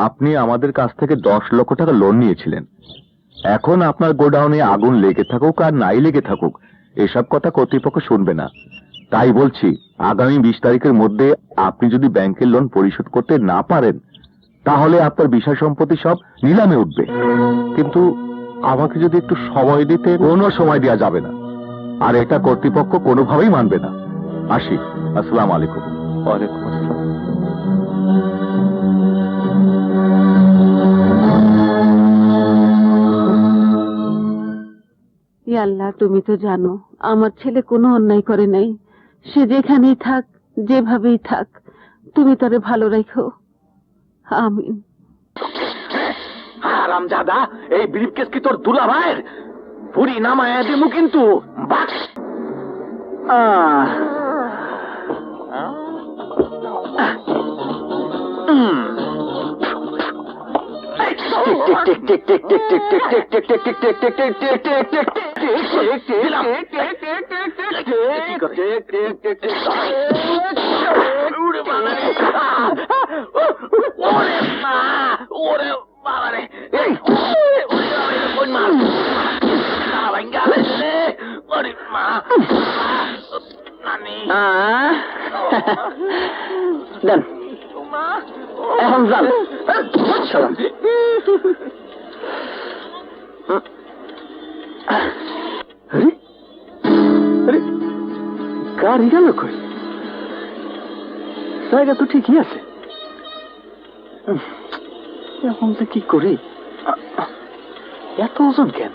আপনি আমাদের কাছ থেকে 10 লক্ষ টাকা লোন নিয়েছিলেন। এখন আপনার গোডাউনে আগুন লেগে থাকুক আর নাই লেগে থাকুক, এসব কথা কর্তৃপক্ষ শুনবে না। তাই বলছি, আগামী 20 তারিখের মধ্যে আপনি যদি ব্যাংকের লোন পরিশোধ করতে না পারেন, তাহলে আপনার বিষয় সম্পত্তি সব নিলামে উঠবে। কিন্তু আমাকে যদি একটু সময় দিতে। কোনো সময় দেওয়া যাবে না, আর এটা কর্তৃপক্ষ কোনোভাবেই মানবে না। আসি, আসসালামু আলাইকুম। ওয়ালাইকুম আসসালাম। আল্লাহ, তুমি তো জানো আমার ছেলে কোনো অন্যায় করে নাই। সে যেখানেই থাক, যেভাবেই থাক, তুমি তারে ভালো রাখো। আমিন। হারামজাদা, এই ব্রিফকেস কি তোর দুলা ভাইয়ের? পুরি নামায়া দেবো কিন্তু। বাক দেন এখন যান। গাড়ি গেল কই? জায়গা তো ঠিকই আছে। এখন যে কি করি? এত ওজন কেন?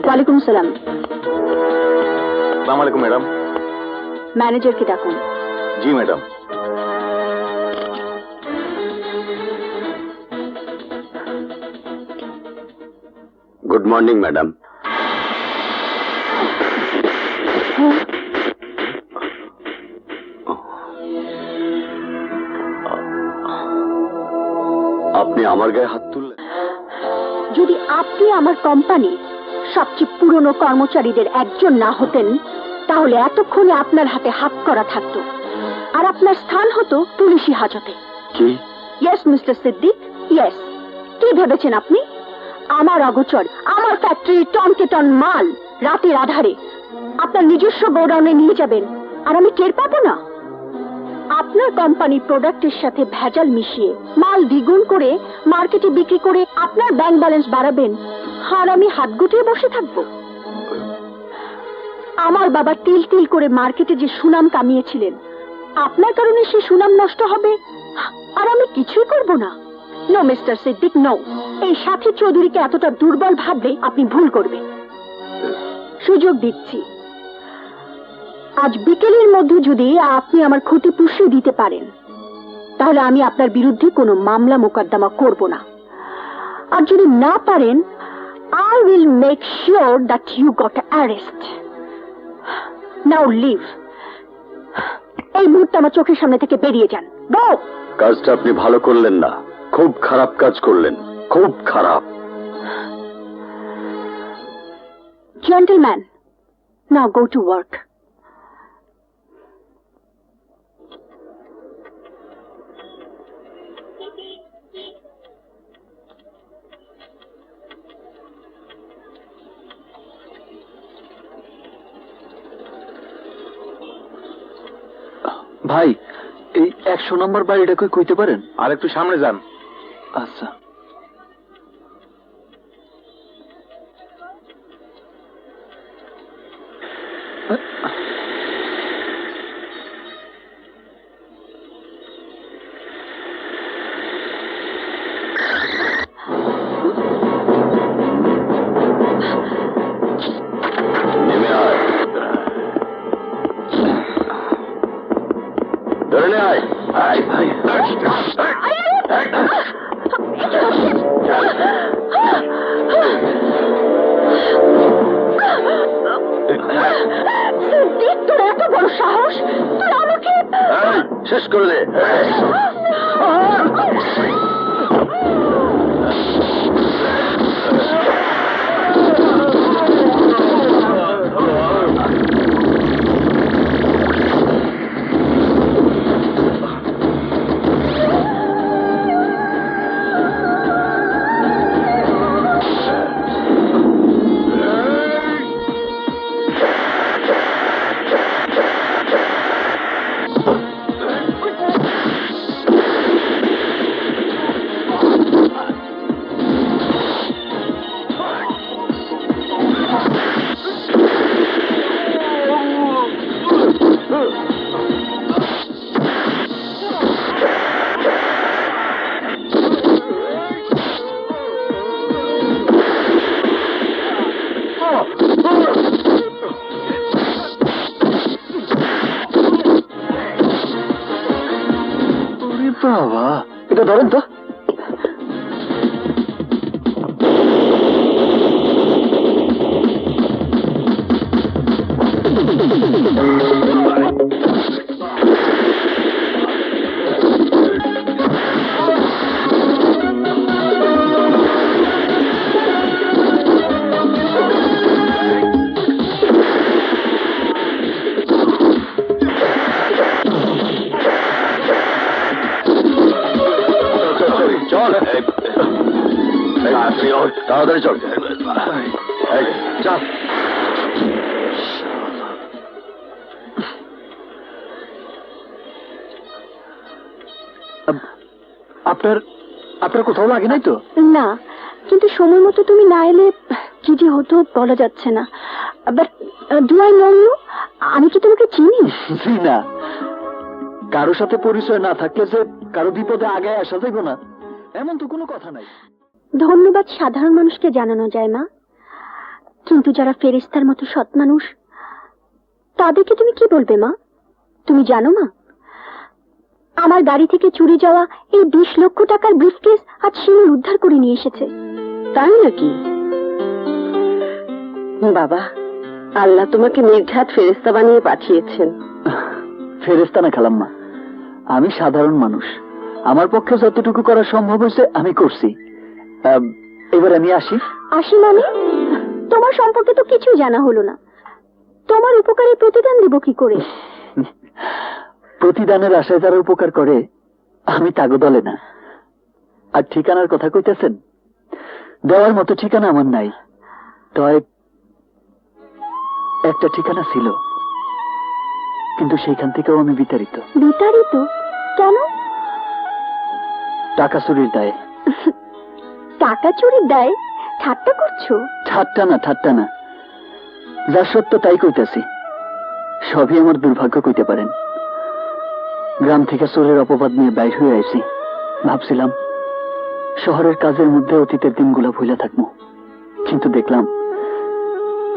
ওয়ালাইকুম সালাম। আসসালামু আলাইকুম ম্যাডাম। ম্যানেজারকে ডাকুন। জি ম্যাডাম। Good morning madam. আপনি আমার গায়ে হাত তুললেন? যদি আপনি আমার কোম্পানির সবচেয়ে পুরনো কর্মচারীদের একজন না হতেন, তাহলে এতক্ষণে আপনার হাতে হাত করা থাকতো, আর আপনার স্থান হতো পুলিশি হাজতে। কি? Yes mister Siddique, yes. কি ভেবেছেন আপনি? আমার অগোচর, আমার ফ্যাক্টরির টনকে টন মাল রাতের আধারে আপনার নিজস্ব গোডাউনে নিয়ে যাবেন, আর আমি টের পাবো না? আপনার কোম্পানির প্রোডাক্টের সাথে ভেজাল মিশিয়ে মাল দ্বিগুণ করে মার্কেটে বিক্রি করে আপনার ব্যাংক ব্যালেন্স বাড়াবেন, আর আমি হাত গুটিয়ে বসে থাকবো? আমার বাবা তিল তিল করে মার্কেটে যে সুনাম কামিয়েছিলেন, আপনার কারণে সেই সুনাম নষ্ট হবে, আর আমি কিছুই করব না? No mister Siddique, no. এই সাথী চৌধুরীকে এতটা দুর্বল ভাবলে আপনি ভুল করবেন। সুযোগ দিচ্ছি, আজ বিকেলের মধ্যে যদি আপনি আমার ক্ষতি পুষিয়ে দিতে পারেন, তাহলে আমি আপনার বিরুদ্ধে কোনো মামলা মোকদ্দমা করব না। আর যদি না পারেন, I will make sure that you got arrest. Now leave. এই মুহূর্তে আমার চোখের সামনে থেকে বেরিয়ে যান। Go! কাজটা আপনি ভালো করলেন না, খুব খারাপ কাজ করলেন, খুব খারাপ। Gentlemen, now go to work. ভাই, এই 100 নম্বর বাড়িটা কই কইতে পারেন? আর একটু সামনে যান। আচ্ছা। নেমে আয়, ধরে নে আয়। আয় ভাই। সিদ্দিক, তোর এত বড় সাহস, তুই আমাকে শেষ করে দে। বাবা, এটা ধরেন তো। চল, তাড়াতাড়ি চল, চল। আপনার আপনার কোথাও লাগে নাই তো? না, কিন্তু সময় মতো তুমি না এলে কি যে হতো বলা যাচ্ছে না। But do I know you? আমি কি তোমাকে চিনি? জি না, কারোর সাথে পরিচয় না থাকলে যে কারো বিপদে আগে আসা যাইব না এমন তো কোনো কথা নাই। ধন্যবাদ সাধারণ মানুষকে জানানো যায় মা, কিন্তু যারা ফেরেশতার মতো সৎ মানুষ তাদেরকে তুমি কি বলবে মা? তুমি জানো মা, আমার গাড়ি থেকে চুরি যাওয়া এই 20 লক্ষ টাকার ব্রিফকেস আজ শিমুল উদ্ধার করে নিয়ে এসেছে। তাই নাকি? বাবা, আল্লাহ তোমাকে নির্ঘাত ফেরেশতা বানিয়ে পাঠিয়েছেন। ফেরেশতা না খালাম্মা, আমি সাধারণ মানুষ, আমার পক্ষে যতটুকু করা সম্ভব হয়েছে আমি করছি। এবার আমি আসি। আসি মানে? তোমার সম্পর্কে তো কিছু জানা হলো না, তোমার উপকারে প্রতিদান দেব কি করে? প্রতিদানের আশায় যারা উপকার করে আমি তাগো দলে না। আর ঠিকানার কথা কইতেছেন, দেওয়ার মতো ঠিকানা আমার নাই। তয় একটা ঠিকানা ছিল, কিন্তু সেইখান থেকেও আমি বিতাড়িত। বিতাড়িত কেন? টাকা চুরির দায়ে। টাকা চুরির দায়? ঠাট্টা করছো? ঠাট্টা না, যা সত্য তাই কইতাছি। সবই আমার দুর্ভাগ্য কইতে পারেন। গ্রাম থেকে চোরের অপবাদ নিয়ে বাইর হয়ে আইছি, ভাবছিলাম শহরের কাজের মধ্যে অতীতের দিনগুলো ভুলে থাকবো, কিন্তু দেখলাম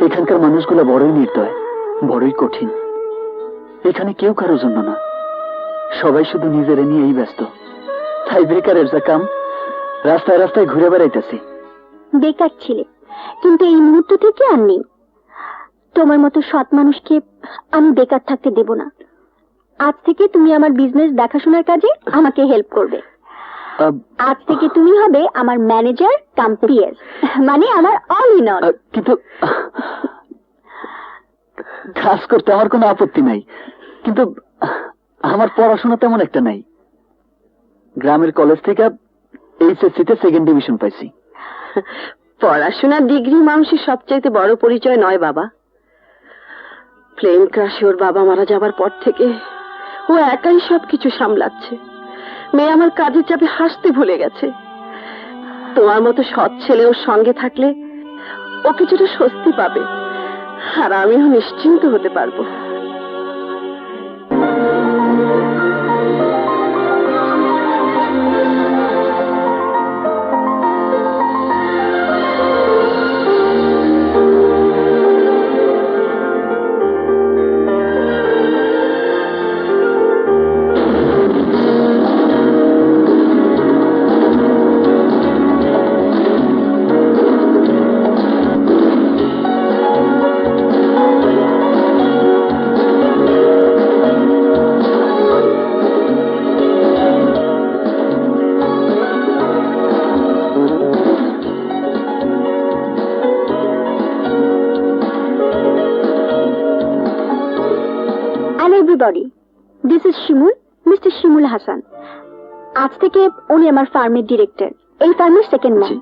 এখানকার মানুষগুলো বড়ই নির্দয়, বড়ই কঠিন। এখানে কেউ কারোর জন্য না, সবাই শুধু নিজের নিয়েই ব্যস্ত। তাই বেকারের যা কাম, রাস্তায় রাস্তায় ঘুরে বেড়াইতেছি। বেকার ছিলে, কিন্তু এই মুহূর্ত থেকে আর নেই। তোমার মতো সৎ মানুষকে আমি বেকার থাকতে দেব না। আজ থেকে তুমি আমার বিজনেস দেখাশোনার কাজে আমাকে হেল্প করবে। আজ থেকে তুমি হবে আমার ম্যানেজার কাম পিএস, মানে আমার অল ইন অল। কিন্তু কাজ করতে আমার কোনো আপত্তি নাই, কিন্তু আমার পড়াশোনা তেমন একটা নাই। গ্রামের কলেজ থেকে এইচএসসিতে 2nd ডিভিশন পাইছি। পড়াশোনার ডিগ্রি মানুষের সবচাইতে বড় পরিচয় নয় বাবা। প্লেন ক্রাশে ওর বাবা মারা যাবার পর থেকে ও একাই সবকিছু সামলাচ্ছে। মেয়ে আমার কাজের চাপে হাসতে ভুলে গেছে। তোমার মতো সৎ ছেলে ওর সঙ্গে থাকলে ও কিছুটা স্বস্তি পাবে, আর আমিও নিশ্চিন্ত হতে পারবো। ইজ শিমুল, মিস্টার শিমুল হাসান। আজ থেকে উনি আমার ফার্মের ডিরেক্টর, এই ফার্মের সেকেন্ড ম্যান।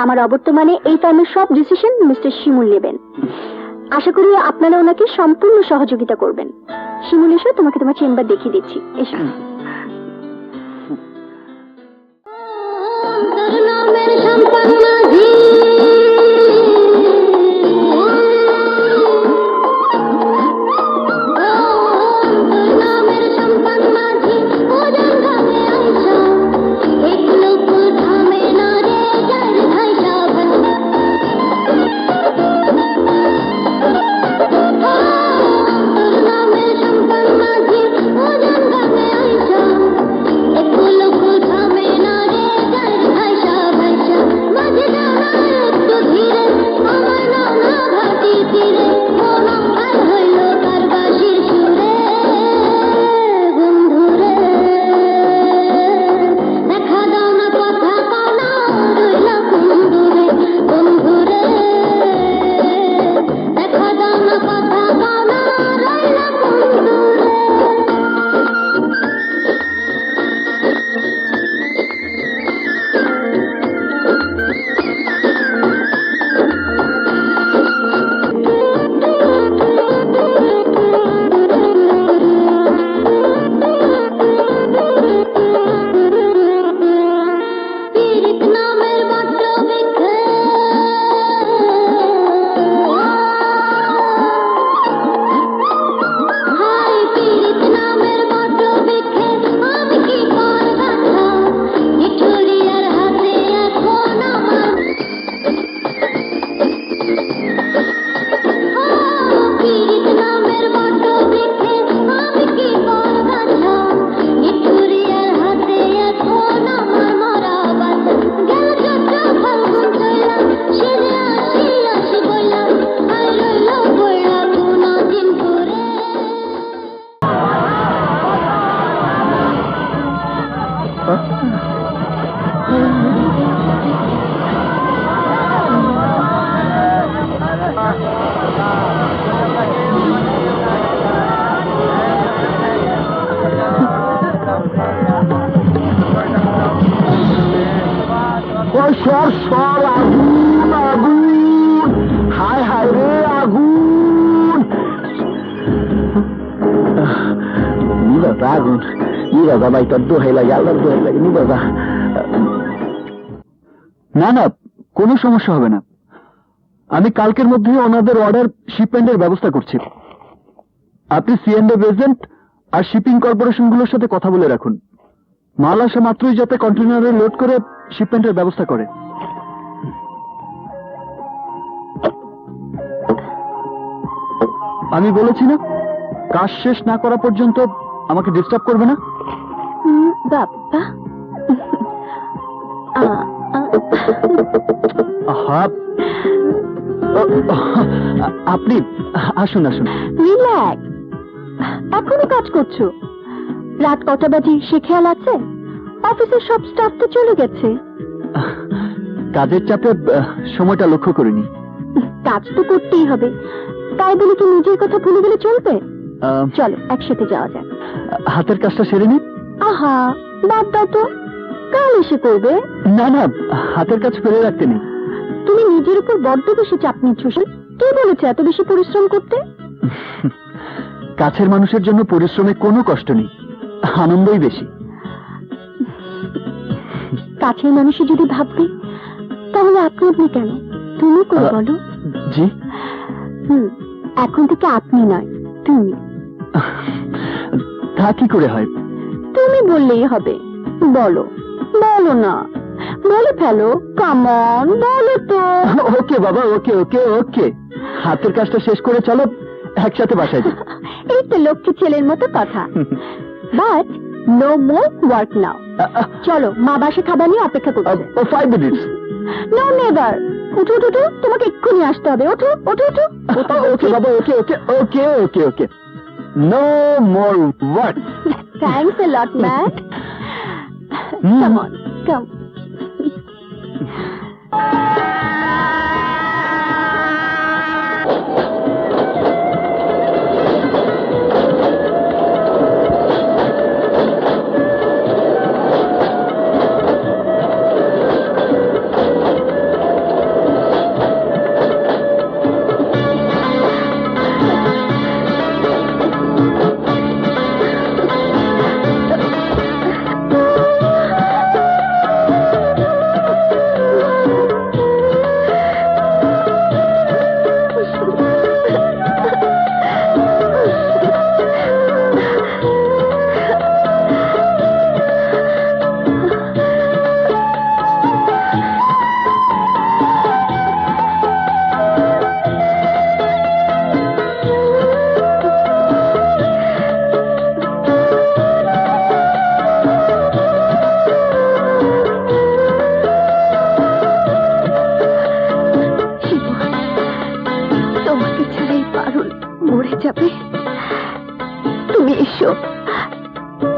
আমার অবর্তমানে এই ফার্মের সব ডিসিশন মিস্টার শিমুল নেবেন। আশা করি আপনারা ওনাকে সম্পূর্ণ সহযোগিতা করবেন। শিমুল, এসো, তোমাকে তোমার চেম্বার দেখিয়ে দিচ্ছি, এসো। সর সর, আগুন আগুন, হায় হায় রে আগুন, নিবাবা আগুন, নিবাবা ভাই, তোর দোহাই লাগে, আল্লাহর দোহাই লাগে, নিবাবা। না না, কোনো সমস্যা হবে না। আমি কালকের মধ্যে ওনাদের অর্ডার শিপমেন্টের ব্যবস্থা করছি। আপনি সিএনডি এজেন্ট আর শিপিং কর্পোরেশনগুলোর সাথে কথা বলে রাখুন, মাল আসা মাত্রই যাতে কন্টেনারে লোড করে শিপমেন্টের ব্যবস্থা করে। আমি বলেছি না, কাজ শেষ না করা পর্যন্ত আমাকে ডিস্টার্ব করবে না। বাবা, আপনি আসুন আসুন। রিল্যাক্স, এখনো কাজ করছো? রাত কটা বাজে সে খেয়াল আছে? অফিসের সব স্টাফ তো চলে গেছে। কাজের চাপে সময়টা লক্ষ্য করিনি। কাজ তো করতেই হবে, তাই বলে কি নিজের কথা ভুলে গেলে চলবে? চলো একসাথে যাওয়া যাক। হাতের কাজটা সেরে নি। আহা, বাদ দাও তো, কাল এসে করবে। না না, হাতের কাজ ফেলে রাখতে নেই। তুমি নিজের উপর বড্ড বেশি চাপ নিচ্ছ। কে বলেছে এত বেশি পরিশ্রম করতে? কাছের মানুষের জন্য পরিশ্রমে কোনো কষ্ট নেই, আনন্দই বেশি। কাছের মানুষে যদি ভাববে, তাহলে আপনি আপনি কেন? তুমি করে বলো। জি। এখন থেকে আপনি নয়, তুমি। তা কি করে হয়? তুমি বললেই হবে। বলো, বলো না, বলে ফেলো, কাম অন, বলো তো। ওকে বাবা, ওকে ওকে ওকে। হাতের কাজটা শেষ করে চলো একসাথে বাসায় যাই। এই তো লক্ষ্মী ছেলের মতো কথা। But no more work now. চলো, মা বাসে খাবার নিয়ে অপেক্ষা করছে। 5 মিনিটস। No never. উঠো উঠো উঠো, তোমাকে এক্ষুনি আসতে হবে। ওঠো ওঠো ওঠো। ওকে বাবা, okay okay okay okay okay. No more work. Thanks a lot man. Come on, come.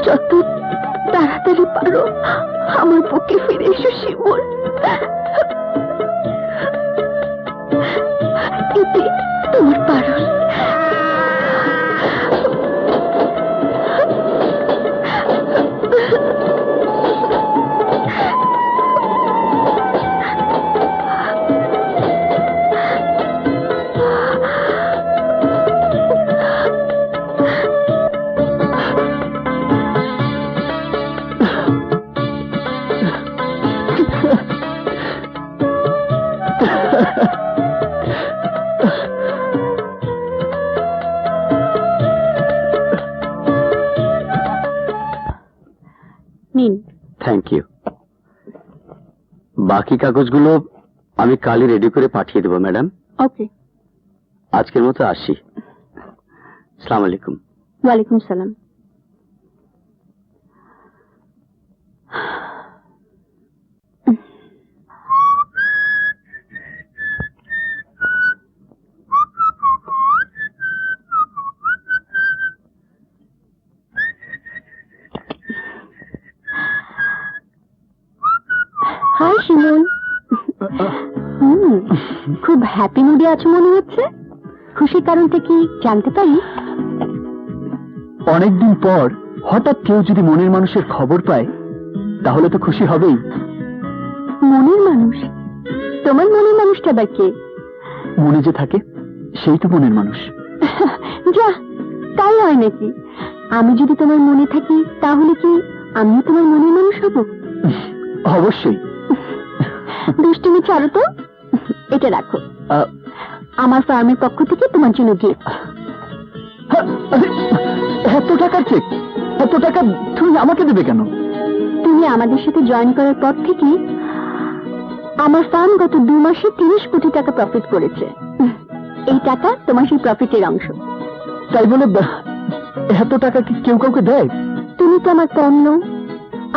যত তাড়াতাড়ি পারো আমার বুকে ফিরে এসো শিমুল। এতে তোমার পারল। নিন। Thank you. বাকি কাগজগুলো আমি কালই রেডি করে পাঠিয়ে দেবো ম্যাডাম। ওকে। আজকের মতো আসি। আসসালামু আলাইকুম। ওয়ালাইকুম সালাম। হাই শিমুল। খুব হ্যাপি মুডে আছো মনে হচ্ছে। খুশির কারণটা কি জানতে পারি? অনেকদিন পর হঠাৎ কেউ যদি মনের মানুষের খবর পায় তাহলে তো খুশি হবেই। মনের মানুষ? তোমার মনের মানুষটা বা কে? মনে যে থাকে সেই তো মনের মানুষ। যা, তাই হয় নাকি? আমি যদি তোমার মনে থাকি তাহলে কি আমিও তোমার মনের মানুষ হব? অবশ্যই। দুষ্টুমি ছাড়ো তো। এটা রাখো, আমার ফার্মের পক্ষ থেকে তোমার জন্য গিফট। এত টাকার চেক? এত টাকা তুমি আমাকে দেবে কেন? তুমি আমাদের সাথে জয়েন করার পর থেকে আমার ফার্ম গত 2 মাসে 30 কোটি টাকা প্রফিট করেছে। এই টাকা তোমার সেই প্রফিটের অংশ। তাই বলে এত টাকা কি কেউ কাউকে দেয়? তুমি তো আমার কম নও।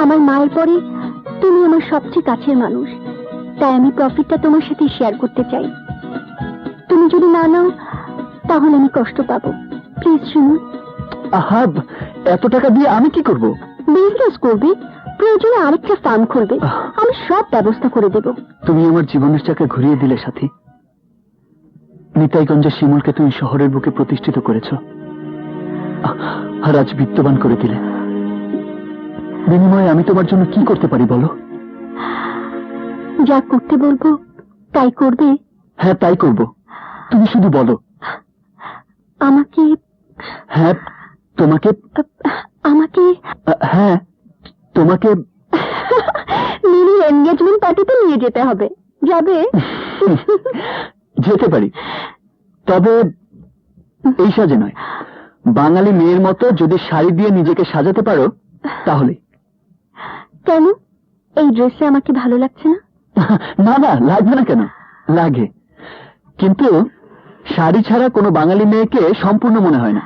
আমার মায়ের পরে তুমি আমার সবচেয়ে কাছের মানুষ, তাই আমি প্রফিটটা তোমার সাথে শেয়ার করতে চাই। তুমি যদি না নাও তাহলে আমি কষ্ট পাবো। প্লিজ শুনুন। আহা, এত টাকা দিয়ে আমি কি করব? বিজনেস করবে, প্রয়োজনে আরেকটা ফার্ম খুলবে, আমি সব ব্যবস্থা করে দেব। তুমি আমার জীবনের চাকা ঘুরিয়ে দিলে সাথী। নিতাইগঞ্জের শিমুলকে তুমি শহরের বুকে প্রতিষ্ঠিত করেছ, আর আজ বিত্তবান করে দিলে। বিনিময়ে আমি তোমার জন্য কি করতে পারি বলো? যা করতে বলবো তাই করবে? হ্যাঁ, তাই করব। তুমি শুধু বলো। আমাকে? হ্যাঁ, তোমাকে। আমাকে? হ্যাঁ, তোমাকে মিনি এনগেজমেন্ট পার্টিতে নিয়ে যেতে হবে। যাবে? যেতে পারি, তবে এই সাজে নয়। বাঙালি মেয়ের মতো যদি শাড়ি দিয়ে নিজেকে সাজাতে পারো তাহলে। কেন, এই ড্রেসে আমাকে ভালো লাগছে না? না না, লাগবে না কেন? লাগে, কিন্তু শাড়ি ছাড়া কোনো বাঙালি মেয়েকে সম্পূর্ণ মনে হয় না।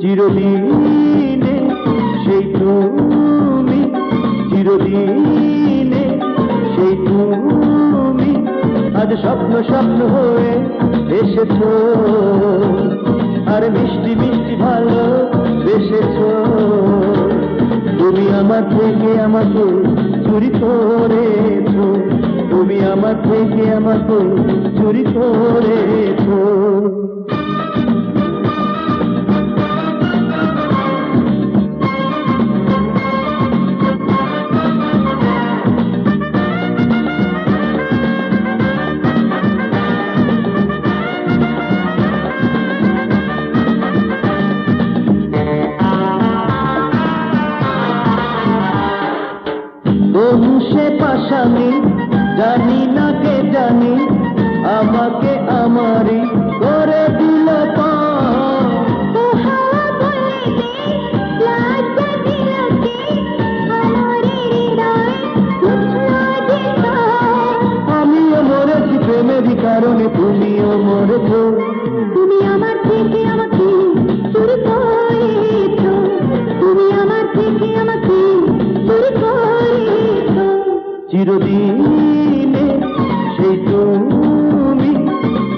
চিরদিনে সেই তুমি, চিরদিনে সেই তুমি, আজ স্বপ্ন স্বপ্ন হয়ে এসেছো, আর মিষ্টি মিষ্টি ভালো বেসেছো। তুমি আমার থেকে আমাকে চুরি করেছো, তুমি আমার থেকে আমাকে চুরি করেছো। কোন সে পাশানি, জানি না কে জানি, আমাকে আমারই করে দিল পর। আমিও মরেছি প্রেমেরই কারণে, তুমিও মরেছ। তুমি আমার থেকে আমাকে চুরি করেছ, তুমি আমার থেকে আমাকে চুরি করেছ। চিরদিনে সেই তুমি,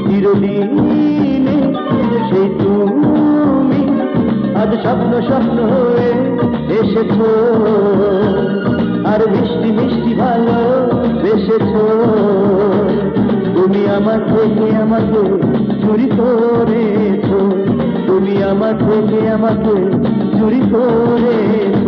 চিরদিনে সেই তুমি, আজ স্বপ্ন স্বপ্ন হয়ে এসেছ, আর মিষ্টি মিষ্টি ভালো বেসেছ। তুমি আমার থেকে আমাকে চুরি করেছ, তুমি আমার থেকে আমাকে চুরি করেছ।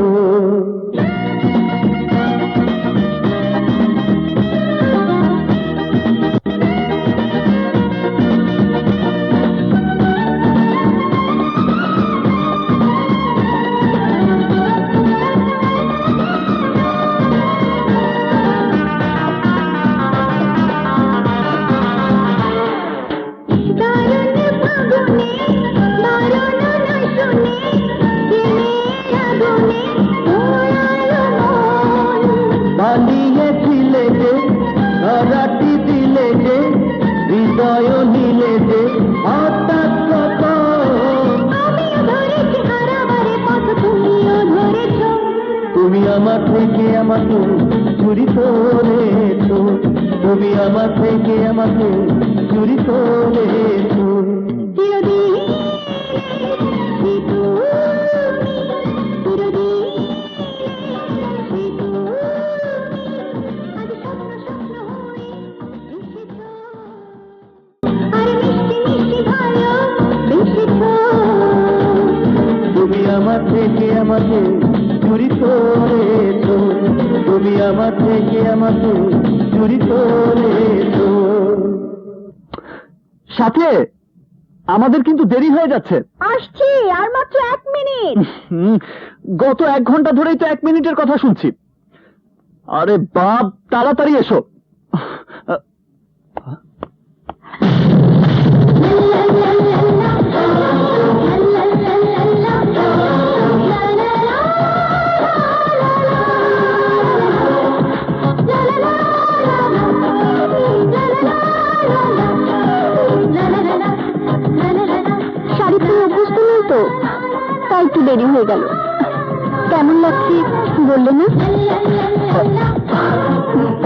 বানিয়েছিলে যে, ধরাটি দিলে যে, হৃদয় নিলে যে, হঠাৎ কত। তুমি আমার থেকে আমাকে চুরি করেছ, তুমি আমার থেকে আমাকে চুরি করেছ। তুমি আমার থেকে আমাকে চুরি করেছ, তুমি আমার থেকে আমাকে চুরি করেছ। সাথে আমাদের কিন্তু দেরি হয়ে যাচ্ছে। আসছি, আর মাত্র 1 মিনিট। গত 1 ঘন্টা ধরেই তো 1 মিনিটের কথা শুনছি। আরে বাপ, তাড়াতাড়ি এসো। শাড়ি পরে অভ্যস্ত নই তো, তাই একটু দেরি হয়ে গেল। কেমন লাগছে বললে না?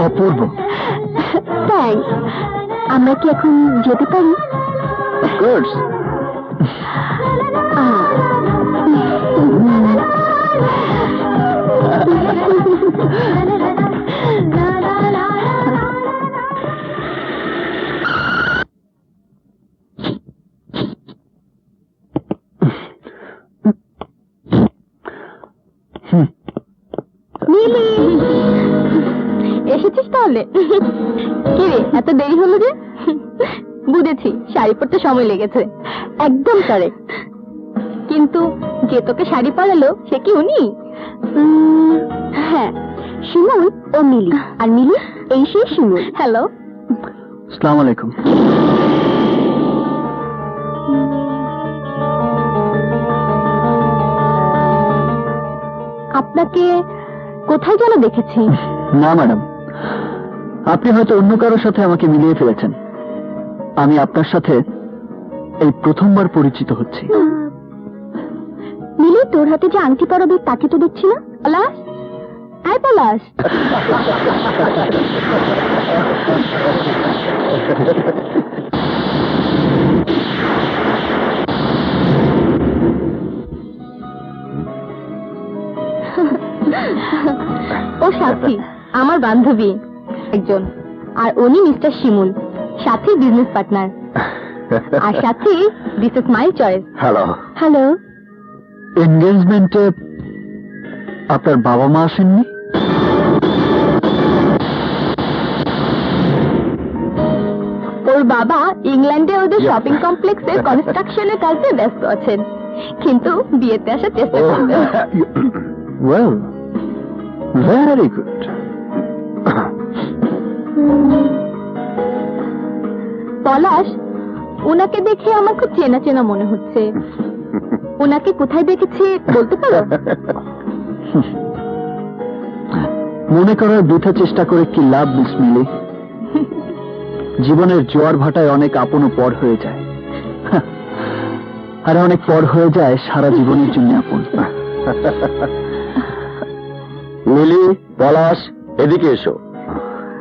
অপূর্ব। থ্যাঙ্কস। আমরা কি এখন যেতে পারি? কোর্স। মিলি, এসেছিস তাহলে? কি রে, এত দেরি হলো যে? বুঝেছি, শাড়ি পরতে সময় লেগেছে। একদম কারেক্ট। কিন্তু যে তোকে শাড়ি পরালো সে কি উনি? হ্যাঁ, শিমুল ও মিলি। আর মিলি এই সেই শিমুল। হ্যালো। আসসালামু আলাইকুম। আপনাকে কোথায় যেন দেখেছি। না ম্যাডাম, আপনি হয়তো অন্য কারোর সাথে আমাকে মিলিয়ে ফেলেছেন। আমি আপনার সাথে এই প্রথমবার পরিচিত হচ্ছি। মিলি, তোর হাতে যে আংটি পরাবে তাকে তো দেখছি না। পলাশ, আয় পলাশ। ও সাথী, আমার বান্ধবী একজন, আর উনি মিস্টার শিমুল, সাথী বিজনেস পার্টনার। আর সাথী, this is my choice. Hello. Hello. এনগেজমেন্টে আপনার বাবা মা আসেননি? ওর বাবা ইংল্যান্ডে ওদের শপিং কমপ্লেক্সের কনস্ট্রাকশনের কাজে ব্যস্ত আছেন, কিন্তু বিয়েতে আসার চেষ্টা করছেন। Well, very good. পলাশ, ওনাকে দেখে আমার খুব চেনা চেনা মনে হচ্ছে। ওনাকে কোথায় দেখেছি বলতে পারো? মনে করার বৃথা চেষ্টা করে কি লাভ বিসমিলি? জীবনের জোয়ার ভাটায় অনেক আপন ও পর হয়ে যায়, আর অনেক পর হয়ে যায় সারা জীবনের জন্য আপন। মিলি, পলাশ, এদিকে এসো,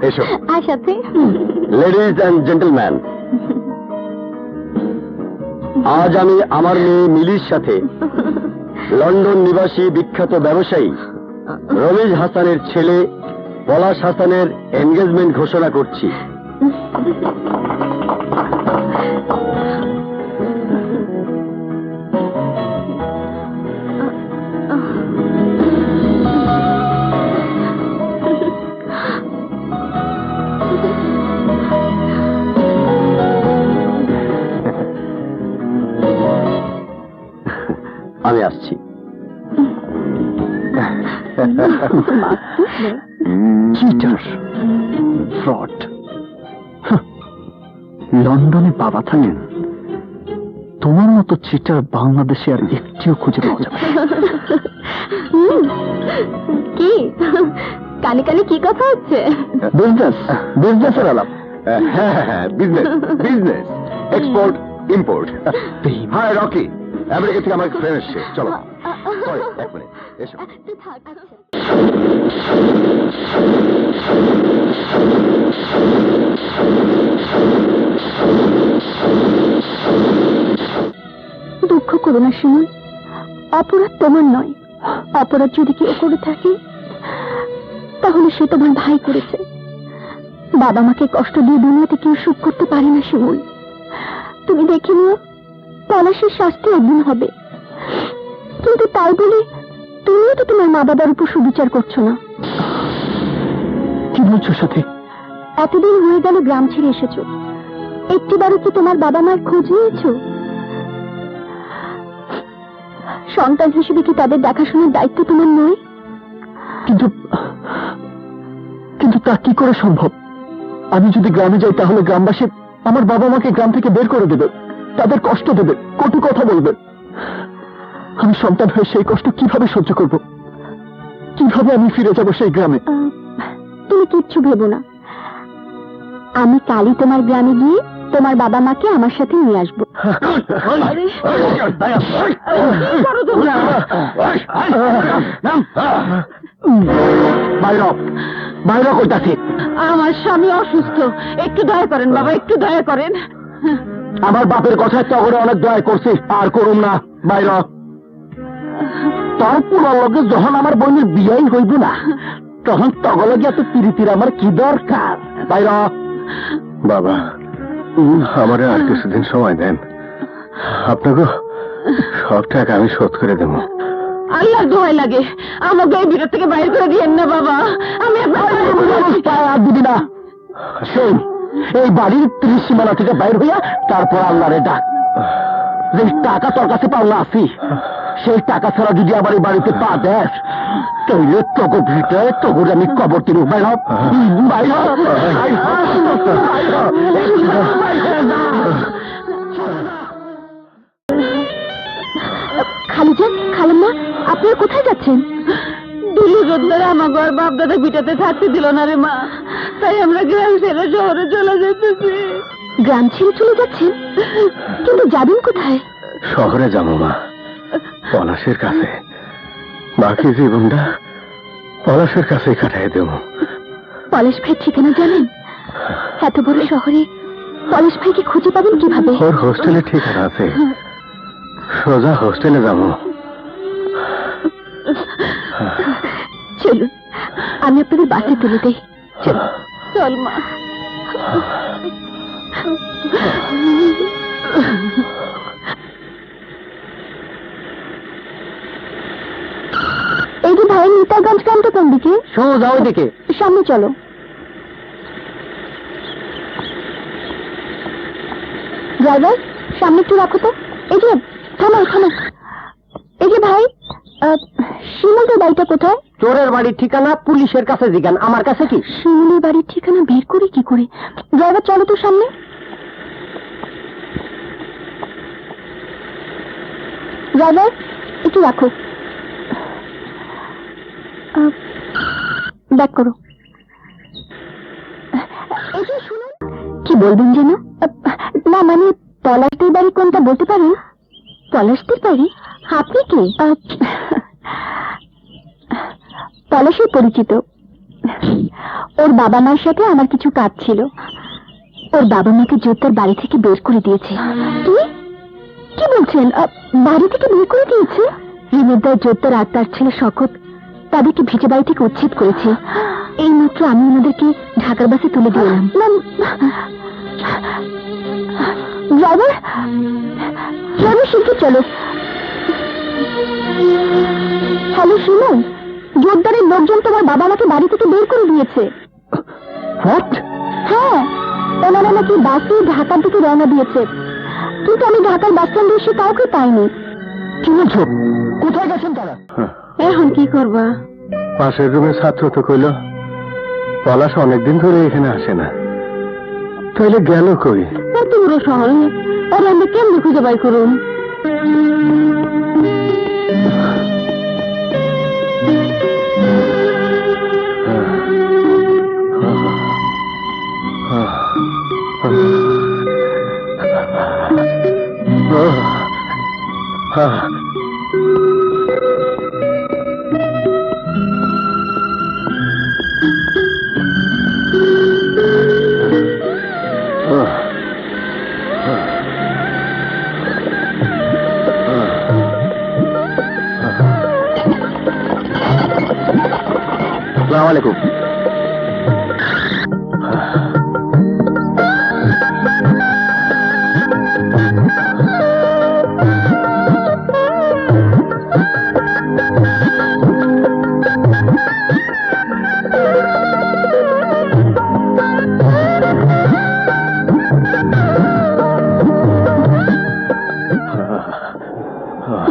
এসো। আর সাথে লেডিজ অ্যান্ড জেন্টলম্যান, আজ আমি আমার মেয়ে মিলির সাথে লন্ডন নিবাসী বিখ্যাত ব্যবসায়ী রমিজ হাসানের ছেলে পলাশ হাসানের এনগেজমেন্ট ঘোষণা করছি। আমি আসছি। Cheater, fraud. লন্ডনে বাবা থাকেন, তোমার মতো চিটার বাংলাদেশে আর একটিও খুঁজে পাওয়া যাবে না। কি কানে কানে কি কথা হচ্ছে? বিজনেস, বিজনেসের আলাপ। হ্যাঁ, business, business, export import. Hi Rocky, America থেকে আমার ফ্রেন্ড এসছে, চলো। সরি, এক মিনিট, এসো। তুই থাক। দুঃখ করো না শিমুল, অপরাধ তোমার নয়। অপরাধ যদি কেউ করে থাকে তাহলে সে তোমার ভাই করেছে। বাবা মাকে কষ্ট দিয়ে দুনিয়াতে কেউ সুখ করতে পারে না শিমুল। তুমি দেখে নিও, পলাশের শাস্তি একদিন হবে, কিন্তু তাই বলে তুমিও তো তোমার মা বাবার উপর সুবিচার করছো না। কি বলছো সাথে? এতদিন হয়ে গেল গ্রাম ছেড়ে এসেছো, একটিবারও কি তোমার বাবা মায়ের খোঁজ নিয়েছো? সন্তান হিসেবে কি তাদের দেখাশোনার দায়িত্ব তোমার নয়? কিন্তু কিন্তু তা কি করে সম্ভব? আমি যদি গ্রামে যাই তাহলে গ্রামবাসী আমার বাবা মাকে গ্রাম থেকে বের করে দেবে, তাদের কষ্ট দেবে, কটু কথা বলবে। আমি সন্তান হয়ে সেই কষ্ট কিভাবে সহ্য করব? কিভাবে আমি ফিরে যাব সেই গ্রামে? তুমি কিচ্ছু ভেবো না, আমি কালই তোমার গ্রামে গিয়ে তোমার বাবা মাকে আমার সাথে নিয়ে আসবো। বাইরে কইতাছি, আমার স্বামী অসুস্থ, একটু দয়া করেন বাবা, একটু দয়া করেন। আমার বাপের কথায় তগরে অনেক দয়া করছি, আর করুম না। বাইর তোর পুরো লগে যখন আমার বোনের বিয়াই হইব না, তখন তগলগে এত তিরিতির আমার কি দরকার? বাইর। বাবা, আমারে আর কিছুদিন সময় দেন, আপনাকে সব টাকা আমি শোধ করে দেবো। আল্লাহ দোহাই লাগে, আমাকে এই ভিতর থেকে বাইরে করে দিয়েন না বাবা। আমি আর দিবি না। শোন, এই বাড়ির ত্রিসীমানা থেকে বাইর হইয়া তারপর আল্লাহরে ডাক। যে টাকা তোর কাছে পাওয়া আছি, সেই টাকা ছাড়া যদি আবার এই বাড়িতে পা দেস, তাইলে তোকে ভিটায় তোকে আমি কবর দিব। বাইর হ, বাইর হ, বাইর হ, খালিজান, খালাম্মা, আপনারা কোথায় যাচ্ছেন? দিলু যোদ্ধারা আমাকে আর বাপ দাদা ভিটাতে থাকতে দিল না রে মা, তাই আমরা গ্রাম ছেড়ে শহরে চলে যেতেছি। গ্রাম ছেড়ে চলে যাচ্ছেন? কিন্তু যাবেন কোথায়? শহরে যাবো মা, পলাশের কাছে। বাকি জীবনটা পলাশের কাছেই কাটাই দেব। পলাশ ভাই ঠিকানা জানেন? এত বড় শহরে পলাশ ভাইকে খুঁজে পাবেন কিভাবে? ওর হোস্টেলে ঠিকানা আছে, সোজা হোস্টেলে যাবো। চলুন, আমি আপনাদের বাসে তুলে দেই। চল মা। এই যে ভাই, নিতাইগঞ্জ গ্রামটা কোন দিকে? সোজা ওইদিকে। সামনে চলো। ড্রাইভার, সামনে একটু রাখো তো। এই যে থামো, থামো। এই যে ভাই, শিমুলের বাড়িটা কোথায়? চোরের বাড়ির ঠিকানা পুলিশের কাছে জিজ্ঞান, আমার কাছে কি? শিমুলের বাড়ির ঠিকানা বের করি কি করে? ড্রাইভার চলো তো সামনে। ড্রাইভার একটু রাখো, ব্যাক করো। এই যে শুনুন, কি বলবেন যেন? না মানে পলাশদের বাড়ি কোনটা বলতে পারেন? পলাশদের বাড়ি? আপনি কি পলাশের পরিচিত? ওর বাবা মার সাথে আমার কিছু কাজ ছিল। ওর বাবা মাকে জোরদার বাড়ি থেকে বের করে দিয়েছে। কি বলছেন? বাড়ি থেকে বের করে দিয়েছে? রিমেদার জোরদার আত্মার ছেলে শকত তাদেরকে ভিটে বাড়ি থেকে উচ্ছেদ করেছে। এই মাত্র আমি ওনাদেরকে ঢাকার বাসে তুলে দিলাম। ড্রাইভার ড্রাইভার শিখে চলো। হ্যালো শুনুন, জোরদারের লোকজন তোমার বাবা মাকে বাড়ি থেকে বের করে দিয়েছে। হোয়াট? হ্যাঁ, ওনারা নাকি বাসে ঢাকার দিকে রওনা দিয়েছে, কিন্তু আমি ঢাকার বাস স্ট্যান্ডে এসে কাউকে পাইনি। কি বলছো? কোথায় গেছেন তারা? এখন কি করবা? পাশের রুমে ছাত্র তো কইল পলাশ অনেকদিন ধরে এখানে আসে না, তাইলে গেল কই? এত বড় শহরে আর আমরা কেমনি খুঁজে বাই করুন? আসসালামু আলাইকুম।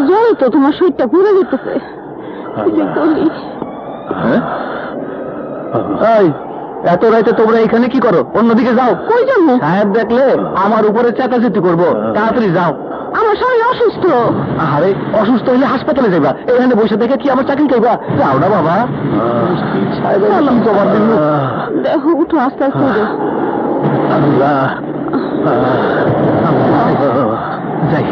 জানি তো তোমার শরীরটা ঘুরে যেতেছে। এত রাইতে তোমরা এখানে কি করো? অন্যদিকে যাও। কই জন্য? সাহেব দেখলে আমার উপরে চেঁচাচেঁতি করবো, তাড়াতাড়ি যাও। আমার শরীর অসুস্থ। আরে অসুস্থ হইলে হাসপাতালে যাইবা, এখানে বসে দেখে কি আমার চাকরি করবা? যাও না বাবা। সাহেব কি জবাব দিল? দেখো, উঠো, আস্তে আস্তে উঠো। যাই।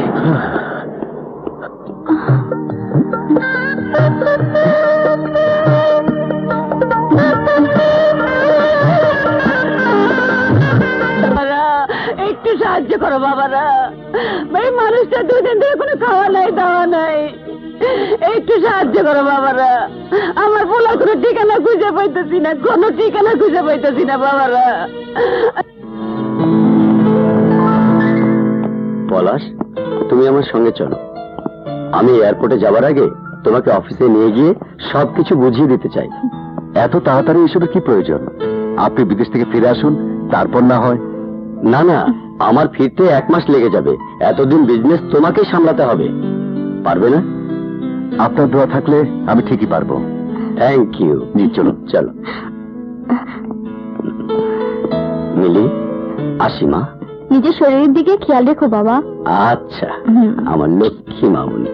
একটু সাহায্য করো বাবারা, ভাই মানুষটা 2 দিন ধরে কোনো খাওয়া নাই দাওয়া নাই, একটু সাহায্য করো বাবারা। আমার বলার কোনো ঠিকানা খুঁজে পাইতেছি না, কোনো ঠিকানা খুঁজে পাইতেছি না বাবারা। পলাশ, তুমি আমার সঙ্গে চলো। আমি এয়ারপোর্টে যাবার আগে তোমাকে অফিসে নিয়ে গিয়ে সবকিছু বুঝিয়ে দিতে চাই। এত তাড়াতাড়ি এসবের কি প্রয়োজন? আপনি বিদেশ থেকে ফিরে আসুন, তারপর না হয়। না না, আমার ফিরতে 1 মাস লেগে যাবে। এতদিন বিজনেস তোমাকেই সামলাতে হবে, পারবে না? আপনার দোয়া থাকলে আমি ঠিকই পারবো। Thank you. জি চলুন। চলো মিলি, আসি মা। নিজের শরীরের দিকে খেয়াল রেখো বাবা। আচ্ছা, আমার লক্ষ্মী মামুনি।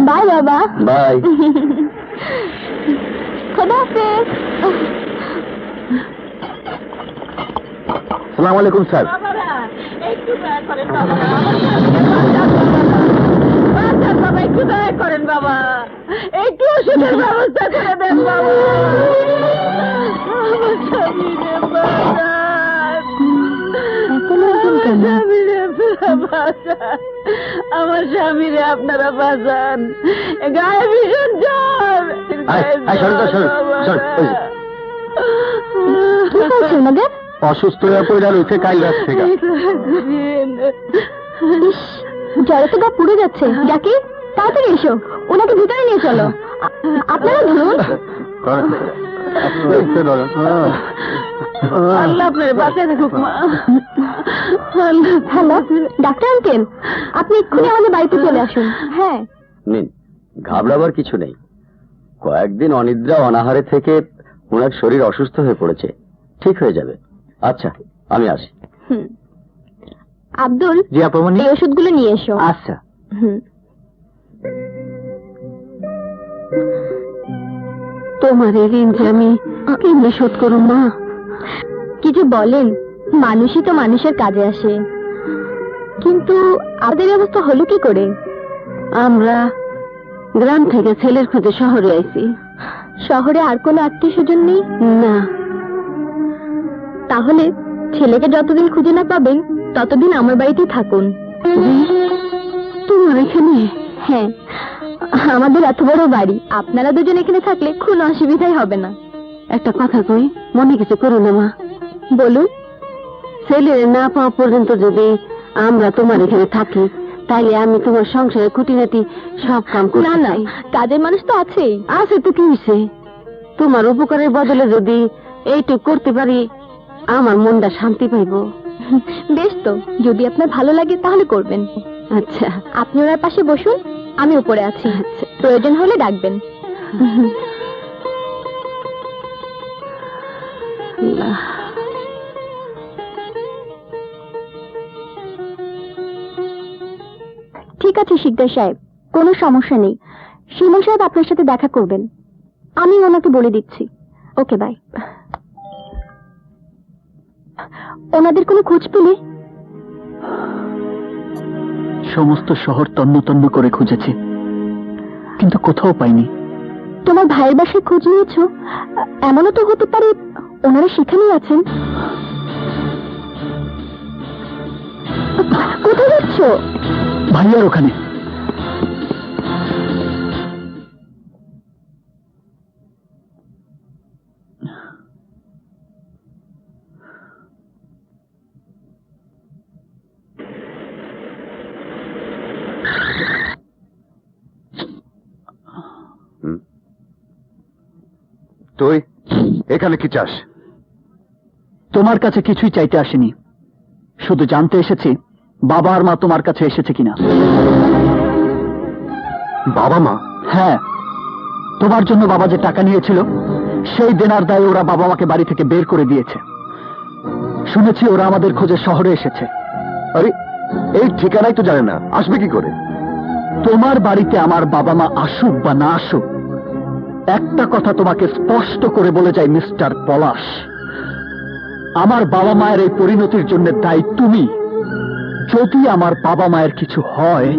বাই বাবা। বাই। খোদা হাফেজ। সালাম আলাইকুম স্যার। একটু দয়া করেন বাবা, একটু দয়া করেন বাবা, একটু ওষুধের ব্যবস্থা করে দেন বাবা। আমার স্বামীরে বাঁচান, আমার স্বামীরে আপনারা বাঁচান, গায়ে ভীষণ জ্বর। অসুস্থ হয়ে পড়ে রয়েছে কাল রাত থেকে। জ্বরে তো গা পুড়ে যাচ্ছে। ডাকি, তাড়াতাড়ি এসো, ওনাকে ভিতরে নিয়ে চলো। আপনারা ধরুন। আল্লাহ আপনার বাঁচায় থাকুক মা। হ্যালো ডাক্তার আঙ্কেল, আপনি এক্ষুনি আমাদের বাড়িতে চলে আসুন। হ্যাঁ, নিন, ঘাবড়াবার কিছু নেই। কয়েকদিন অনিদ্রা অনাহারে থেকে ওনার শরীর অসুস্থ হয়ে পড়েছে, ঠিক হয়ে যাবে। আচ্ছা, আমি আসি। আব্দুল, জি আপামনি। এই ওষুধগুলো নিয়ে এসো। আচ্ছা। তোমার এই ঋণ যে আমি কেমনে শোধ করুম মা? কিছু বলেন, মানুষই তো মানুষের কাজে আসে, কিন্তু আমাদের অবস্থা হলো কি করে? আমরা গ্রাম থেকে ছেলের খোঁজে শহরে আইছি। শহরে আর কোনো আত্মীয় স্বজন নেই? না। তাহলে ছেলেকে যতদিন খুঁজে না পাবেন ততদিন আমার বাড়িতেই থাকুন। তোমার এখানে? হ্যাঁ, আমাদের এত বড় বাড়ি, আপনারা দুজন এখানে থাকলে কোনো অসুবিধাই হবে না। একটা কথা কই, মনে কিছু করো না মা। বলুন। ছেলে না পাওয়া পর্যন্ত যদি আমরা তোমার এখানে থাকি, তাইলে আমি তোমার সংসারে খুঁটিনাটি সব কাম করতে চাই। না, কাজের মানুষ তো আছেই। আছে তো, কি হইছে? তোমার উপকারের বদলে যদি এইটুক করতে পারি, আমার মনটা শান্তি পাইব। বেশ তো, যদি আপনার ভালো লাগে তাহলে করবেন। আচ্ছা, আপনি ওনার পাশে বসুন, আমি উপরে আছি। আচ্ছা, প্রয়োজন হলে ডাকবেন। ঠিক আছে শিকদার সাহেব, কোনো সমস্যা নেই। শিমুল সাহেব আপনার সাথে দেখা করবেন, আমি ওনাকে বলে দিচ্ছি। ওকে, বাই। ওনাদের কোনো খোঁজ পেলে? সমস্ত শহর তন্ন তন্ন করে খুঁজেছে, কিন্তু কোথাও পাইনি। তোমার ভাইয়ের বাসায় খোঁজ নিয়েছো? এমনও তো হতে পারে ওনারা সেখানেই আছেন। কোথায় যাচ্ছ? ভাইয়ার ওখানে। তুই এখানে কি চাস? তোমার কাছে কিছুই চাইতে আসেনি, শুধু জানতে এসেছি বাবা আর মা তোমার কাছে এসেছে কিনা। বাবা মা? হ্যাঁ, তোমার জন্য বাবা যে টাকা নিয়েছিল, সেই দেনার দায়ে ওরা বাবা মাকে বাড়ি থেকে বের করে দিয়েছে। শুনেছি ওরা আমাদের খোঁজে শহরে এসেছে। আরে, এই ঠিকানাই তো জানে না, আসবে কি করে? তোমার বাড়িতে আমার বাবা মা আসুক বা না আসুক, একটা কথা তোমাকে স্পষ্ট করে বলে যাই মিস্টার পলাশ, আমার বাবা মায়ের এই পরিণতির জন্য দায়ী তুমি। যদি আমার বাবা মায়ের কিছু হয়,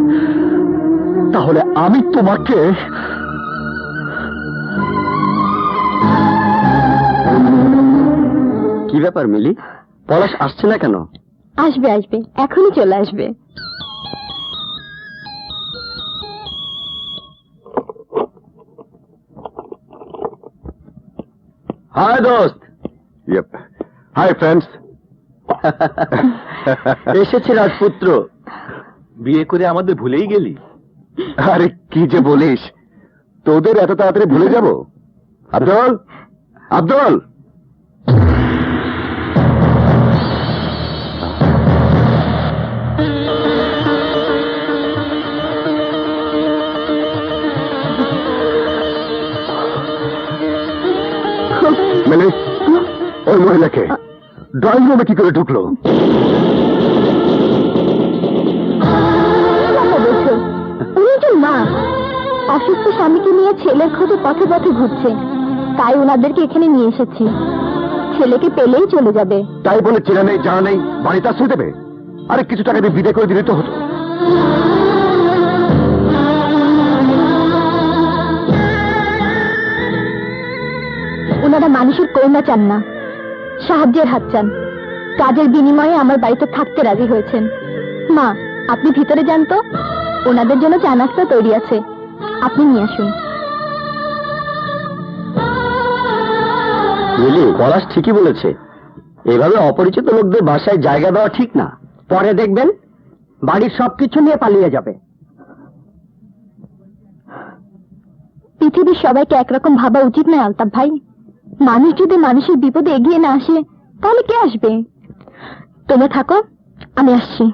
তাহলে আমি তোমাকে... কি ব্যাপার মিলি, পলাশ আসছে না কেন? আসবে আসবে, এখনই চলে আসবে। হাই দোস্ত। Hi friends. এসেছে রাজপুত্র। বিয়ে করে আমাদের ভুলেই গেলি? আরে কি যে বলিস, তোদের এত তাড়াতাড়ি ভুলে যাব? আব্দুল, আব্দুল। মিলি, ওই মহিলাকে ড্রয়িং রুমে কি করে ঢুকলো? উনি একজন মা, অসুস্থ স্বামীকে নিয়ে ছেলের খোঁজে পথে পথে ঘুরছে, তাই ওনাদেরকে এখানে নিয়ে এসেছি। ছেলেকে পেলেই চলে যাবে। তাই বলে চেনা নেই জানা নেই বাড়িতে আশ্রয় দেবে? আরে কিছু টাকা দিয়ে বিদায় করে দিলে তো হতো। ওনারা মানুষের করুণা চান না, সাহায্যের হাত চান। কাজের বিনিময়ে আমার বাড়িতে থাকতে রাজি হয়েছেন। মা, আপনি ভিতরে যান তো, ওনাদের জন্য চা নাস্তা তৈরি আছে, আপনি নিয়ে আসুন। মিলি, পলাশ ঠিকই বলেছে, এভাবে অপরিচিত লোকদের বাসায় জায়গা দেওয়া ঠিক না। পরে দেখবেন বাড়ির সবকিছু নিয়ে পালিয়ে যাবে। পৃথিবীর সবাইকে একরকম ভাবা উচিত নয় আলতাফ ভাই। মানুষ যদি মানুষের বিপদে এগিয়ে না আসে, তাহলে কে আসবে? তোমরা থাকো, আমি আসছি।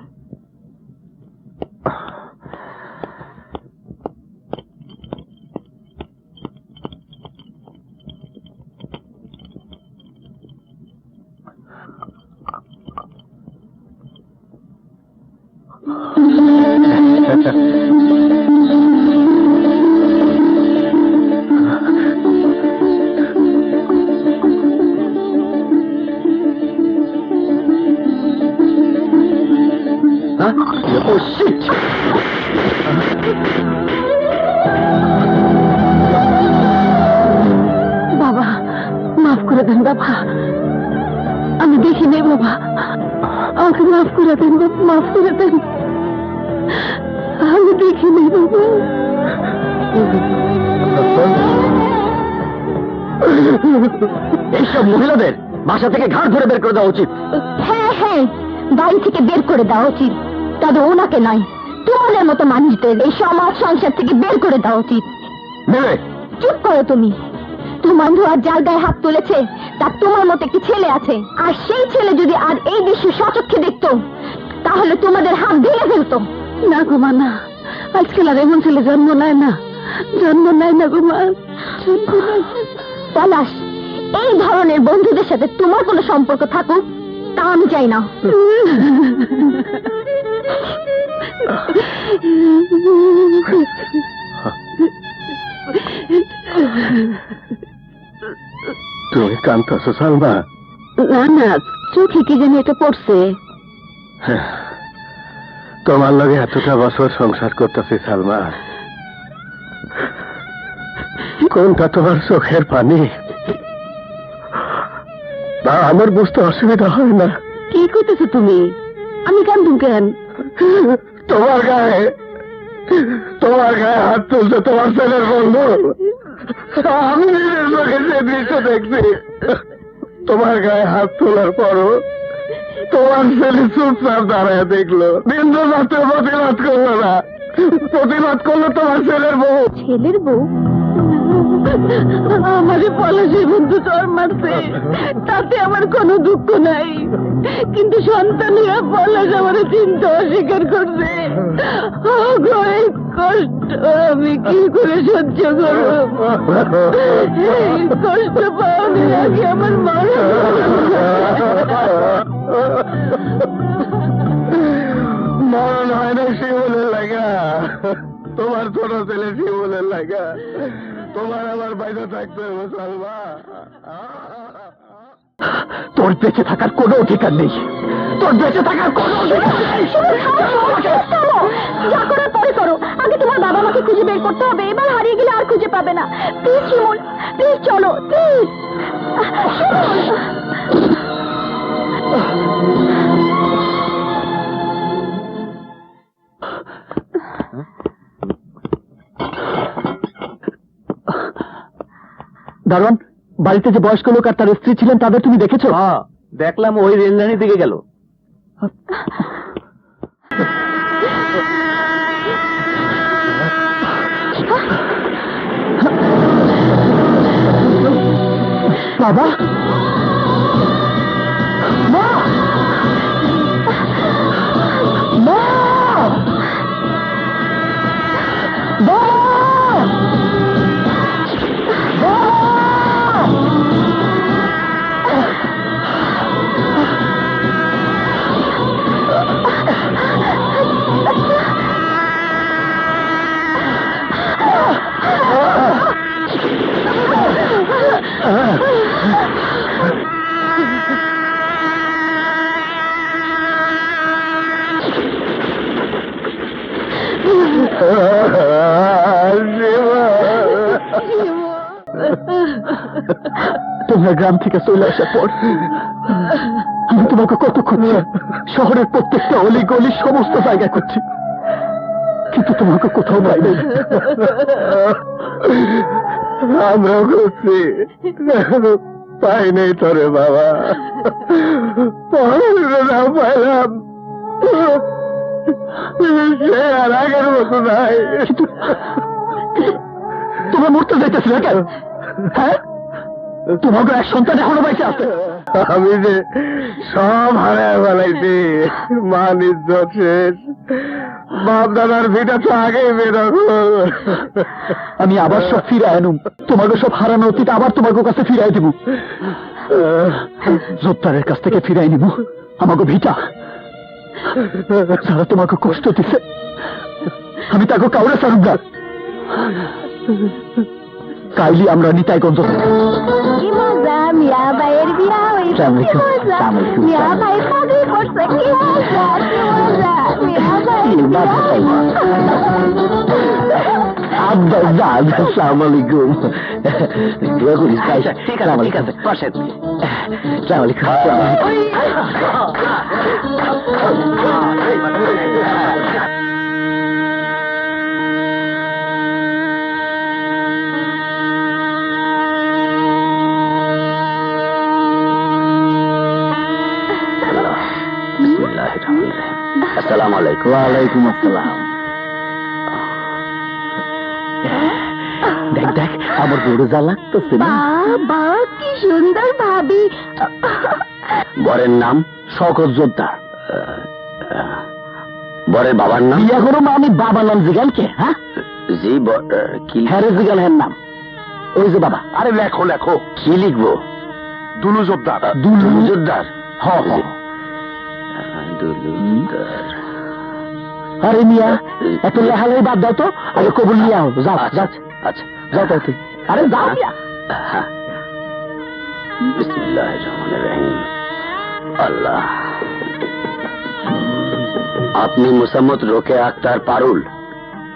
Oh shit! বাবা, মাফ করে দেন বাবা, আমি দেখিনি বাবা, আমাকে মাফ করে দেন বাবা, মাফ করে দেন, আমি দেখিনি বাবা। এইসব মহিলাদের বাসা থেকে ঘাট ধরে বের করে দেওয়া উচিত। হ্যাঁ হ্যাঁ, বাড়ি থেকে বের করে দেওয়া উচিত, তবে ওনাকে নয়, তোমাদের মতো মানুষদের এই সমাজ সংসার থেকে বের করে দেওয়া উচিত। চুপ করো তুমি। তোমার আর যার গায়ে হাত তুলেছে তার তোমার মতো একটি ছেলে আছে, আর সেই ছেলে যদি আর এই দৃশ্য সচক্ষে দেখতো তাহলে তোমাদের হাত ভেঙে ফেলতো। না গো মা, না, আজকাল আর এমন ছেলে জন্ম নেয় না, জন্ম নেয় না গো মা। পলাশ, এই ধরনের বন্ধুদের সাথে তোমার কোনো সম্পর্ক থাকুক তা আমি চাই না। তুমি কাঁদতেছো সালমা? না না, চোখে কি জানি এটা পড়ছে। তোমার লগে এতটা বছর সংসার করতেছি সালমা, কোনটা তোমার চোখের পানি তা আমার বুঝতে অসুবিধা হয় না। কি করতেছো তুমি? আমি কান্দু কেন? তোমার গায়ে হাত তুলছে তোমার ছেলের বন্ধু, আমি নিজের চোখে যে দৃশ্য দেখছি। তোমার গায়ে হাত তোলার পরও তোমার ছেলে চুপচাপ দাঁড়ায় দেখলো, বিন্দু মাত্র প্রতিবাদ করলো না। প্রতিবাদ করলো তোমার ছেলের বউ। ছেলের বউ? আমারে পলাশের বন্ধু চর মারছে, তাতে আমার কোনো দুঃখ নাই, কিন্তু সন্তানেরা পলাশ আমার চিন্তা অস্বীকার করছে। এই কষ্ট আমি কি করে সহ্য করব? এই কষ্ট পাওয়ানি আগে আমার মারা মরণ হয় না শিমুলের লাগা, তোমার ছোট ছেলে শিমুলের লাগা তোমার আমার বাইরে থাকতে হবে সালমা। তোর বেঁচে থাকার কোনো অধিকার নেই, তোর বেঁচে থাকার কোনো অধিকার নেই। যা করার পরে করো, আগে তোমার বাবা মাকে খুঁজে বের করতে হবে, এবার হারিয়ে গেলে আর খুঁজে পাবে না। প্লিজ শিমুল, প্লিজ চলো, প্লিজ। দারোয়ান, বাড়িতে যে বয়স্ক লোক আর তার স্ত্রী ছিলেন তাদের তুমি দেখেছো? দেখলাম ওই রেললাইনের দিকে গেল। বাবা, মা, মা, তোমরা গ্রাম থেকে চলে আসার পর আমি তোমাকে কত খুঁজছি, শহরের প্রত্যেকটা অলি গলি সমস্ত জায়গা করছি, কিন্তু তোমাকে কোথাও পাই নাই। আমরাও করছি, পাই নাই তোরে বাবা, পড়াশোনাও পাইলাম, সে আর আগের মতো নাই। তোমরা মরতে যাইতেছিল কেন? হ্যাঁ, তোমাকে এক সন্তান এখনো বাইচে আছে। আমি যে সব হারায় ফেলাইছি, মান ইজ্জত শেষ, বাপ দাদার ভিটা তো আগেই বেরোবো। আমি আবার সব ফিরে আনুম, তোমাকে সব হারানো অতীত আবার তোমাকে কাছে ফিরাই দিব। জোত্তারের কাছ থেকে ফিরাই নিব আমাকে ভিটা। যারা তোমাকে কষ্ট দিছে আমি তাকে কাউরে ছাড়ুম না। কাইলি আমরা নিতাইগঞ্জ কি মজা, মিয়া ভাইয়ের বিয়া হইছে, কি মজা, মিয়া ভাই পাগল করছে, কি মজা, কি মজা, মিয়া ভাইয়ের বিয়া। আসসালামু আলাইকুম। দোয়া করিস ভাই। ঠিক আছে ঠিক আছে, বসেন। আসসালামু আলাইকুম। আসসালামু আলাইকুম। ওয়ালাইকুম আসসালাম। দেখ দেখ আমার বড় যা লাগতেছে না। বাবা কি সুন্দর ভাবি। বরের নাম শওকত যোদ্ধা। বরের বাবার নাম? বিয়া করো আমি বাবার নাম জিগান কে? হ্যাঁ জি কি? হ্যাঁ জিগান হ্যাঁ নাম ওই যে বাবা। আরে লেখো লেখো। কি লিখবো? দুলু জোদ্দার। দুলু জোদ্দার? হ হ। দুলু আরে মিয়া এত লেহালাই বাদ দাও তো, আগে কবুল নিয়ে আও। যাও যাও আচ্ছা যাও তাই তুই। আরে যাও মিয়া। বিসমিল্লাহির রহমানির রহিম। আল্লাহ। আপনি মুসাম্মদ রোকেয়া আক্তার পারুল,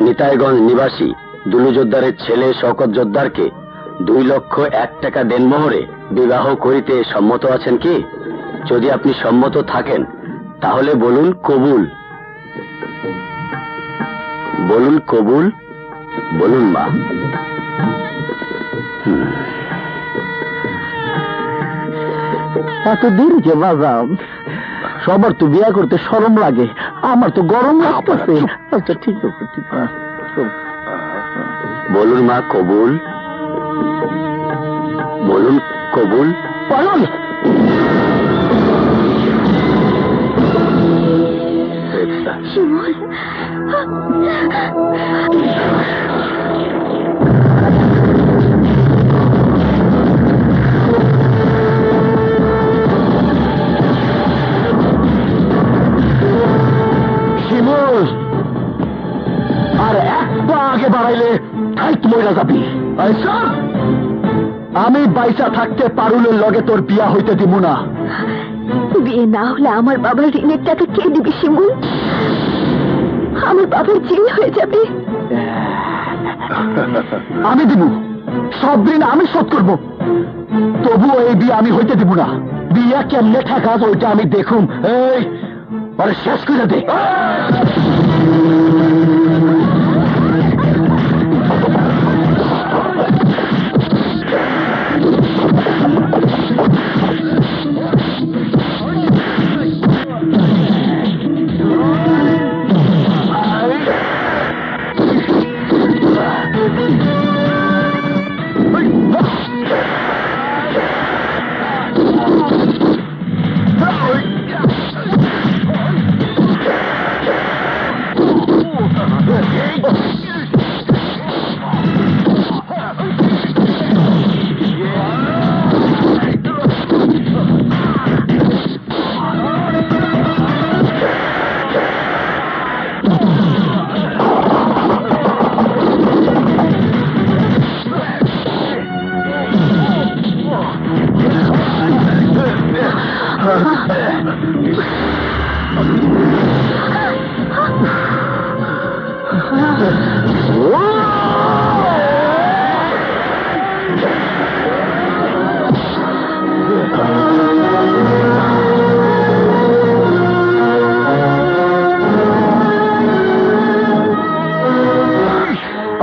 নিতাইগঞ্জ নিবাসী দুলু জোদ্দারের ছেলে শওকত জোদ্দারকে 2,01,000 টাকা দেনমোহরে বিবাহ করিতে সম্মত আছেন কি? যদি আপনি সম্মত থাকেন তাহলে বলুন কবুল। বলুন কবুল। বলুন মা। এত দেরি যে বাজাম, সবার তো বিয়া করতে শরম লাগে, আমার তো গরম লাগতেছে। আচ্ছা ঠিক আছে ঠিক আছে। বলুন মা কবুল। বলুন কবুল। পারুল শিমুল, শিমুল আর এক পা আগে বাড়াইলে ঠাইট মইরা যাবি। আমি বাইসা থাকতে পারুলের লগে তোর বিয়া হইতে দিব না। বিয়ে না হলে আমার বাবার ঋণের টাকা কে দিবি শিমুল? আমার বাবার জেল হয়ে যাবে। আমি দিব, সব ঋণ আমি শোধ করবো, তবুও এই বিয়ে আমি হইতে দিব না। বিয়া কেমনে ঠেকাস ওইটা আমি দেখুম। এই আরে শেষ করে দে।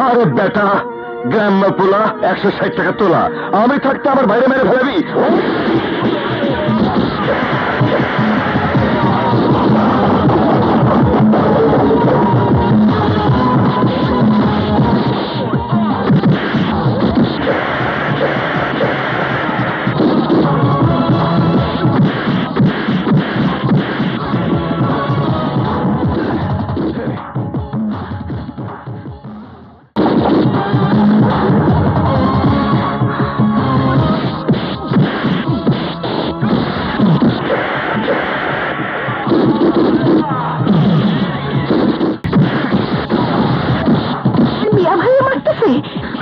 আরে বেটা, গ্রাম্য পোলা 160 টাকা তোলা, আমি থাকতে আমার বাইরে মেরে ফেলাবি? মারতেছে,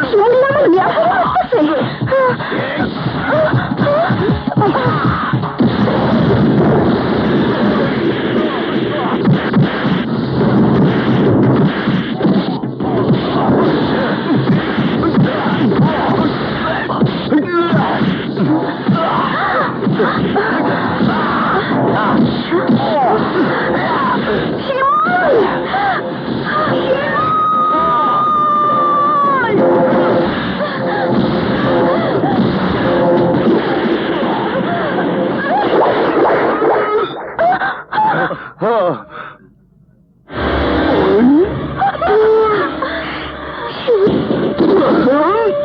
শিয়ালের আমার মিয়া ভাই মারতেছে।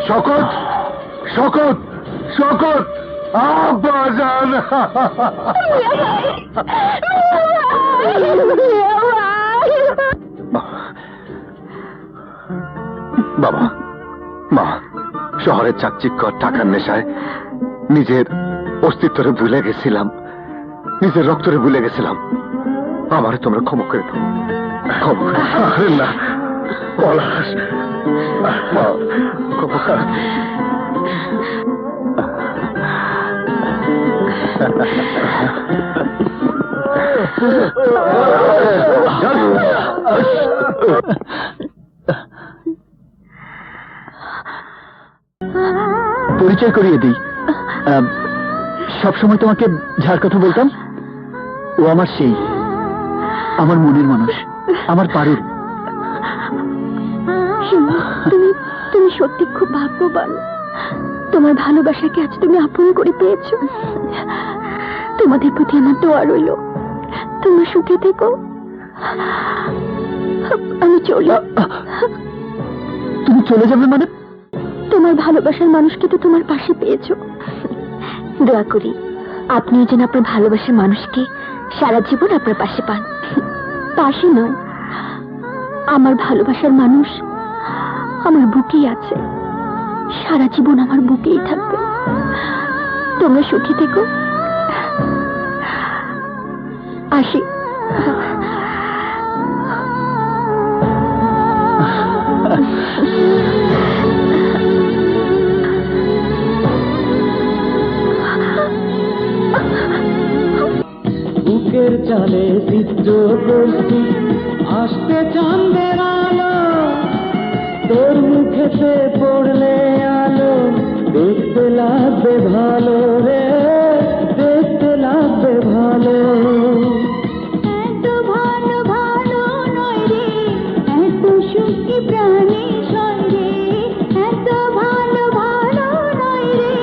শকত, শকত, শকত, আব্বাজান। বাবা, মা, শহরের চাকচিক্য টাকার নেশায় নিজের অস্তিত্বরে ভুলে গেছিলাম, নিজের রক্তরে ভুলে গেছিলাম। আমারে তোমরা ক্ষমা করে দাও, ক্ষমা করে দাও। আরে না পলাশ, মা, ক্ষমা করে দাও। পরিচয় করিয়ে দিই, সবসময় তোমাকে যার কথা বলতাম ও আমার সেই, আমার মনের মানুষ, আমার পারুল। তুমি তুমি সত্যি খুব ভাগ্যবান। তোমার ভালোবাসাকে আজ তুমি আপন করে পেয়েছো। তোমাদের প্রতি আমার দোয়া রইল, তোমরা সুখে থেকো। আমি চলি। তুমি চলে যাবে মানে? তোমার ভালোবাসার মানুষকে তো তোমার পাশে পেয়েছো। দোয়া করি আপনিও যেন আপনার ভালোবাসার মানুষকে সারা জীবন আপনার পাশে পান। পাশে নয়, আমার ভালোবাসার মানুষ আমার বুকেই আছে, সারা জীবন আমার বুকেই থাকবে। তোমরা সুখী থেকো। আসি। বুকের চালে চিত্র করছি আসতে চাঁদের আলো, তোর মুখেতে পড়লে আলো দেখতে লাগবে ভালো রে, দেখতে লাগবে ভালো। এত ভালো ভালো নয় রে, এত সুখী প্রাণী সঙ্গে। এত ভালো ভালো নয় রে,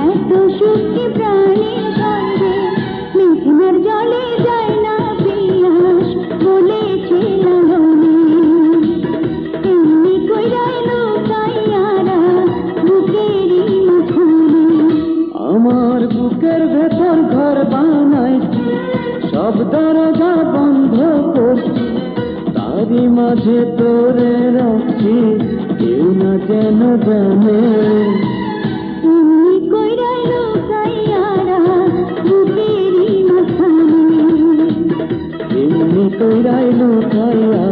এত সুখী প্রাণী সঙ্গে। মেঘনার জলে যায় না পিয়াস বলেছিলাম আমি। এমনি কইরাই লুকাইয়ারা বুকেরই মাঝখানে। আমার বুকের ভেতর ঘর বানাইছি, সব দরজা বন্ধ করছি, তারই মাঝে তোরে রাখছি, কেউ না যেন জানে। এমনি কইরাই লুকাইয়ারা বুকেরই মাঝখানে। এমনি কইরাই লুকাইয়া